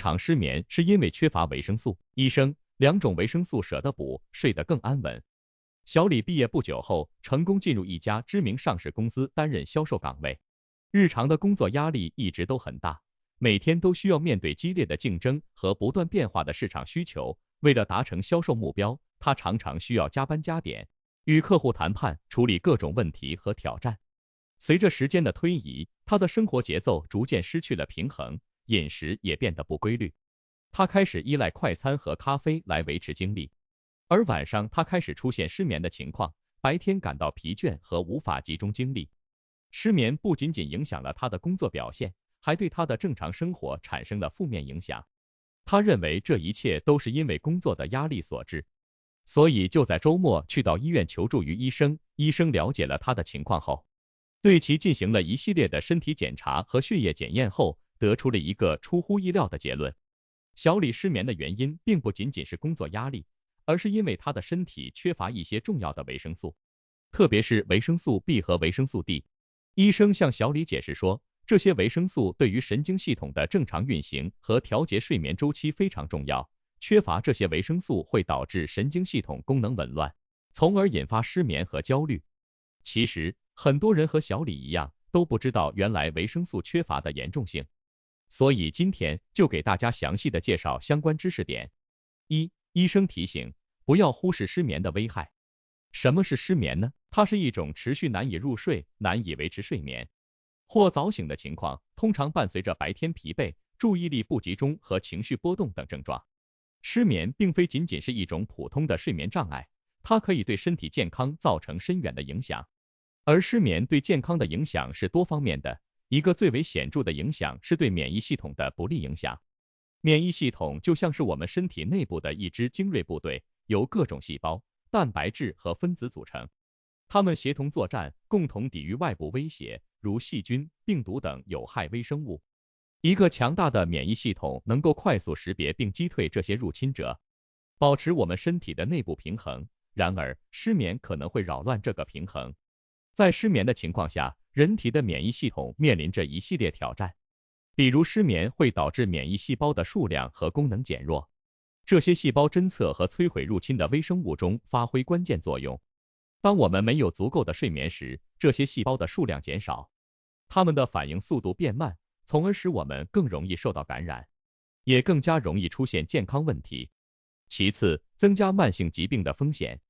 常失眠是因为缺乏维生素、医生2种维生素舍得补，睡得更安稳。小李毕业不久后，成功进入一家知名上市公司担任销售岗位。日常的工作压力一直都很大，每天都需要面对激烈的竞争和不断变化的市场需求。为了达成销售目标，他常常需要加班加点，与客户谈判，处理各种问题和挑战。随着时间的推移，他的生活节奏逐渐失去了平衡，饮食也变得不规律。他开始依赖快餐和咖啡来维持精力，而晚上他开始出现失眠的情况，白天感到疲倦和无法集中精力。失眠不仅仅影响了他的工作表现，还对他的正常生活产生了负面影响。他认为这一切都是因为工作的压力所致，所以就在周末去到医院求助于医生。医生了解了他的情况后，对其进行了一系列的身体检查和血液检验后，得出了一个出乎意料的结论。小李失眠的原因并不仅仅是工作压力，而是因为他的身体缺乏一些重要的维生素，特别是维生素 B 和维生素 D。医生向小李解释说，这些维生素对于神经系统的正常运行和调节睡眠周期非常重要，缺乏这些维生素会导致神经系统功能紊乱，从而引发失眠和焦虑。其实，很多人和小李一样，都不知道原来维生素缺乏的严重性。所以今天就给大家详细的介绍相关知识点。医生提醒，不要忽视失眠的危害。什么是失眠呢？它是一种持续难以入睡、难以维持睡眠或早醒的情况，通常伴随着白天疲惫、注意力不集中和情绪波动等症状。失眠并非仅仅是一种普通的睡眠障碍，它可以对身体健康造成深远的影响。而失眠对健康的影响是多方面的，一个最为显著的影响是对免疫系统的不利影响。免疫系统就像是我们身体内部的一支精锐部队，由各种细胞、蛋白质和分子组成，它们协同作战，共同抵御外部威胁，如细菌、病毒等有害微生物。一个强大的免疫系统能够快速识别并击退这些入侵者，保持我们身体的内部平衡。然而，失眠可能会扰乱这个平衡。在失眠的情况下，人体的免疫系统面临着一系列挑战，比如失眠会导致免疫细胞的数量和功能减弱，这些细胞侦测和摧毁入侵的微生物中发挥关键作用。当我们没有足够的睡眠时，这些细胞的数量减少，它们的反应速度变慢，从而使我们更容易受到感染，也更加容易出现健康问题。其次，增加慢性疾病的风险。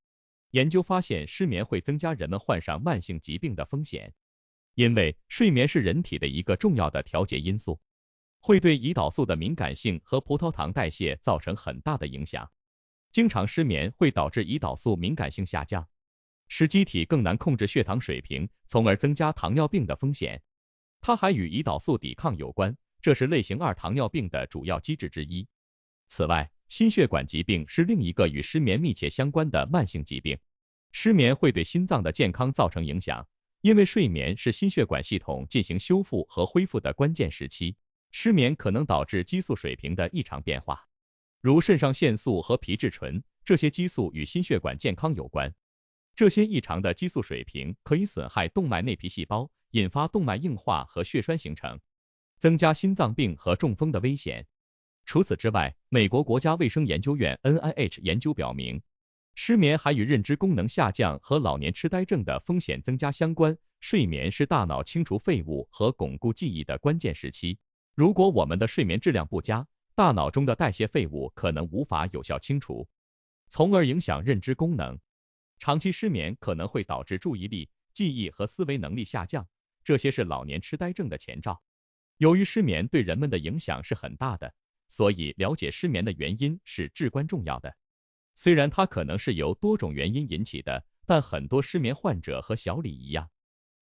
研究发现，失眠会增加人们患上慢性疾病的风险，因为睡眠是人体的一个重要的调节因素，会对胰岛素的敏感性和葡萄糖代谢造成很大的影响。经常失眠会导致胰岛素敏感性下降，使机体更难控制血糖水平，从而增加糖尿病的风险。它还与胰岛素抵抗有关，这是类型2糖尿病的主要机制之一。此外，心血管疾病是另一个与失眠密切相关的慢性疾病。失眠会对心脏的健康造成影响，因为睡眠是心血管系统进行修复和恢复的关键时期。失眠可能导致激素水平的异常变化，如肾上腺素和皮质醇，这些激素与心血管健康有关。这些异常的激素水平可以损害动脉内皮细胞，引发动脉硬化和血栓形成，增加心脏病和中风的危险。除此之外，美国国家卫生研究院 NIH 研究表明，失眠还与认知功能下降和老年痴呆症的风险增加相关。睡眠是大脑清除废物和巩固记忆的关键时期。如果我们的睡眠质量不佳，大脑中的代谢废物可能无法有效清除，从而影响认知功能。长期失眠可能会导致注意力、记忆和思维能力下降，这些是老年痴呆症的前兆。由于失眠对人们的影响是很大的，所以了解失眠的原因是至关重要的。虽然它可能是由多种原因引起的，但很多失眠患者和小李一样，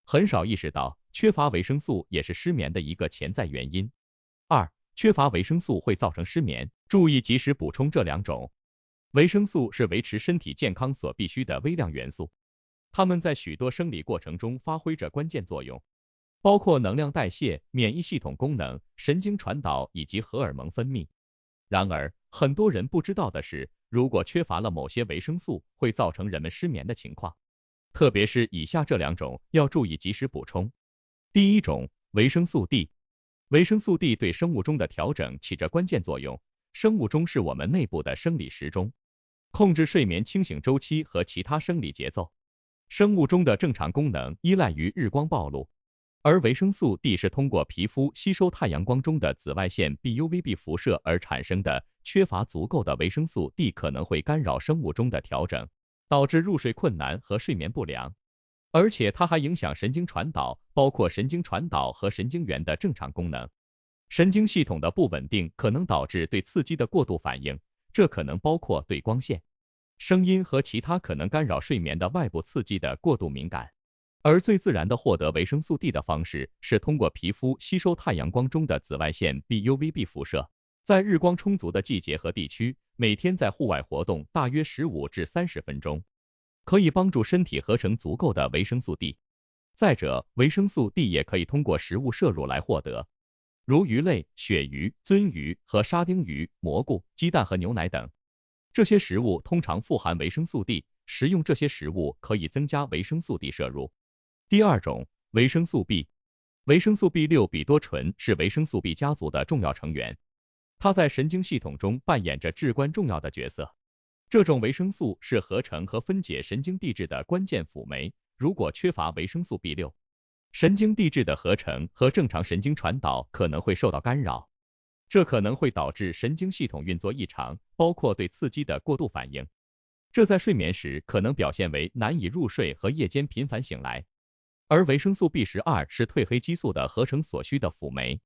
很少意识到缺乏维生素也是失眠的一个潜在原因。缺乏维生素会造成失眠，注意及时补充这2种。维生素是维持身体健康所必需的微量元素，它们在许多生理过程中发挥着关键作用，包括能量代谢、免疫系统功能、神经传导以及荷尔蒙分泌。然而，很多人不知道的是，如果缺乏了某些维生素，会造成人们失眠的情况。特别是以下这2种要注意及时补充。第一种，维生素 D。维生素 D 对生物钟的调整起着关键作用。生物钟是我们内部的生理时钟，控制睡眠清醒周期和其他生理节奏。生物钟的正常功能依赖于日光暴露，而维生素 D 是通过皮肤吸收太阳光中的紫外线 BUVB 辐射而产生的。缺乏足够的维生素 D 可能会干扰生物钟的调整，导致入睡困难和睡眠不良。而且它还影响神经传导，包括神经传导和神经元的正常功能。神经系统的不稳定可能导致对刺激的过度反应，这可能包括对光线、声音和其他可能干扰睡眠的外部刺激的过度敏感。而最自然的获得维生素 D 的方式是通过皮肤吸收太阳光中的紫外线 BUVB 辐射。在日光充足的季节和地区，每天在户外活动大约15至30分钟，可以帮助身体合成足够的维生素 D。再者，维生素 D 也可以通过食物摄入来获得，如鱼类、鳕鱼、鳟鱼和沙丁鱼、蘑菇、鸡蛋和牛奶等。这些食物通常富含维生素 D， 食用这些食物可以增加维生素 D 摄入。第二种，维生素 B。维生素 B6 吡多醇是维生素 B 家族的重要成员。它在神经系统中扮演着至关重要的角色。这种维生素是合成和分解神经递质的关键辅酶，如果缺乏维生素 B6， 神经递质的合成和正常神经传导可能会受到干扰，这可能会导致神经系统运作异常，包括对刺激的过度反应。这在睡眠时可能表现为难以入睡和夜间频繁醒来。而维生素 B12 是褪黑激素的合成所需的辅酶，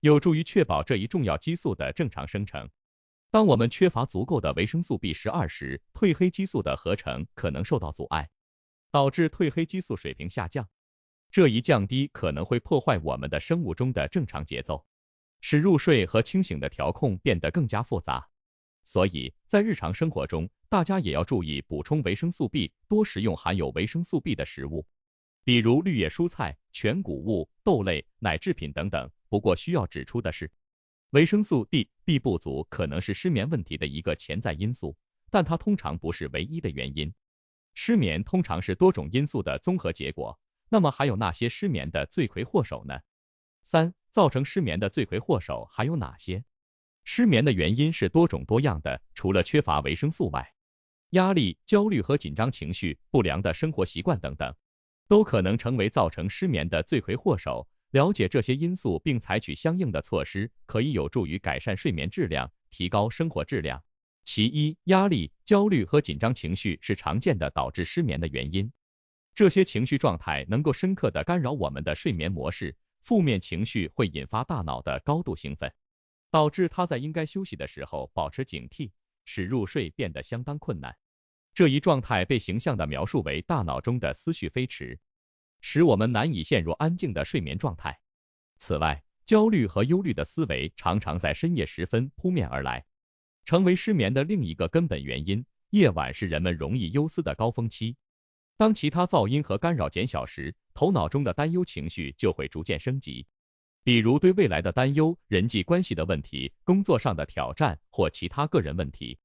有助于确保这一重要激素的正常生成。当我们缺乏足够的维生素 B12 时，褪黑激素的合成可能受到阻碍，导致褪黑激素水平下降。这一降低可能会破坏我们的生物钟的正常节奏，使入睡和清醒的调控变得更加复杂。所以，在日常生活中，大家也要注意补充维生素 B， 多食用含有维生素 B 的食物，比如绿叶蔬菜、全谷物、豆类、奶制品等等。不过需要指出的是，维生素 D、B 不足可能是失眠问题的一个潜在因素，但它通常不是唯一的原因。失眠通常是多种因素的综合结果，那么还有那些失眠的罪魁祸首呢？3. 造成失眠的罪魁祸首还有哪些？失眠的原因是多种多样的，除了缺乏维生素外，压力、焦虑和紧张情绪、不良的生活习惯等等，都可能成为造成失眠的罪魁祸首。了解这些因素并采取相应的措施，可以有助于改善睡眠质量，提高生活质量。其一，压力、焦虑和紧张情绪是常见的导致失眠的原因。这些情绪状态能够深刻地干扰我们的睡眠模式，负面情绪会引发大脑的高度兴奋，导致它在应该休息的时候保持警惕，使入睡变得相当困难。这一状态被形象地描述为大脑中的思绪飞驰，使我们难以陷入安静的睡眠状态。此外，焦虑和忧虑的思维常常在深夜时分扑面而来，成为失眠的另一个根本原因。夜晚是人们容易忧思的高峰期，当其他噪音和干扰减小时，头脑中的担忧情绪就会逐渐升级，比如对未来的担忧、人际关系的问题、工作上的挑战或其他个人问题。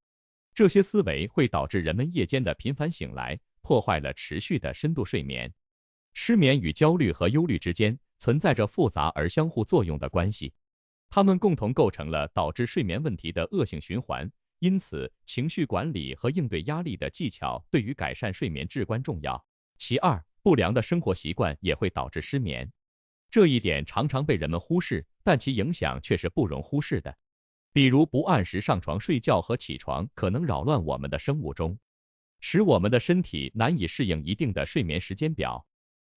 这些思维会导致人们夜间的频繁醒来，破坏了持续的深度睡眠。失眠与焦虑和忧虑之间存在着复杂而相互作用的关系，它们共同构成了导致睡眠问题的恶性循环。因此，情绪管理和应对压力的技巧对于改善睡眠至关重要。其二，不良的生活习惯也会导致失眠。这一点常常被人们忽视，但其影响却是不容忽视的。比如不按时上床睡觉和起床可能扰乱我们的生物钟，使我们的身体难以适应一定的睡眠时间表。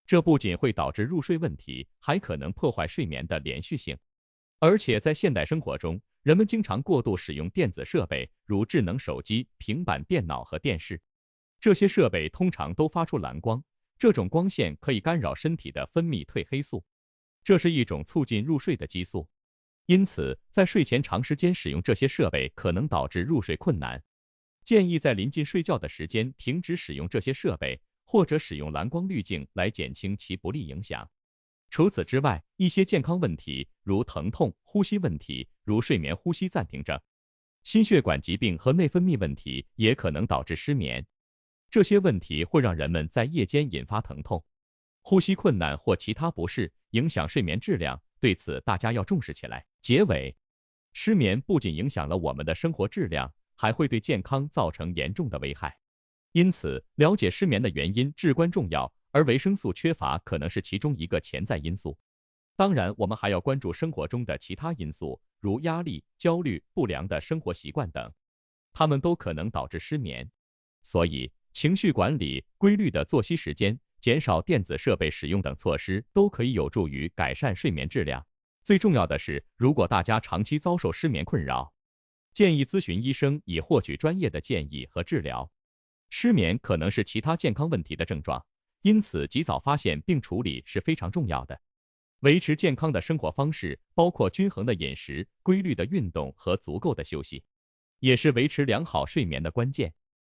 这不仅会导致入睡问题，还可能破坏睡眠的连续性。而且在现代生活中，人们经常过度使用电子设备，如智能手机、平板电脑和电视。这些设备通常都发出蓝光，这种光线可以干扰身体的分泌褪黑素，这是一种促进入睡的激素。因此，在睡前长时间使用这些设备可能导致入睡困难。建议在临近睡觉的时间停止使用这些设备，或者使用蓝光滤镜来减轻其不利影响。除此之外，一些健康问题，如疼痛、呼吸问题，如睡眠呼吸暂停症、心血管疾病和内分泌问题，也可能导致失眠。这些问题会让人们在夜间引发疼痛、呼吸困难或其他不适，影响睡眠质量，对此大家要重视起来。结尾，失眠不仅影响了我们的生活质量，还会对健康造成严重的危害。因此，了解失眠的原因至关重要，而维生素缺乏可能是其中一个潜在因素。当然，我们还要关注生活中的其他因素，如压力、焦虑、不良的生活习惯等，它们都可能导致失眠。所以，情绪管理、规律的作息时间、减少电子设备使用等措施都可以有助于改善睡眠质量。最重要的是，如果大家长期遭受失眠困扰，建议咨询医生以获取专业的建议和治疗。失眠可能是其他健康问题的症状，因此及早发现并处理是非常重要的。维持健康的生活方式，包括均衡的饮食、规律的运动和足够的休息，也是维持良好睡眠的关键。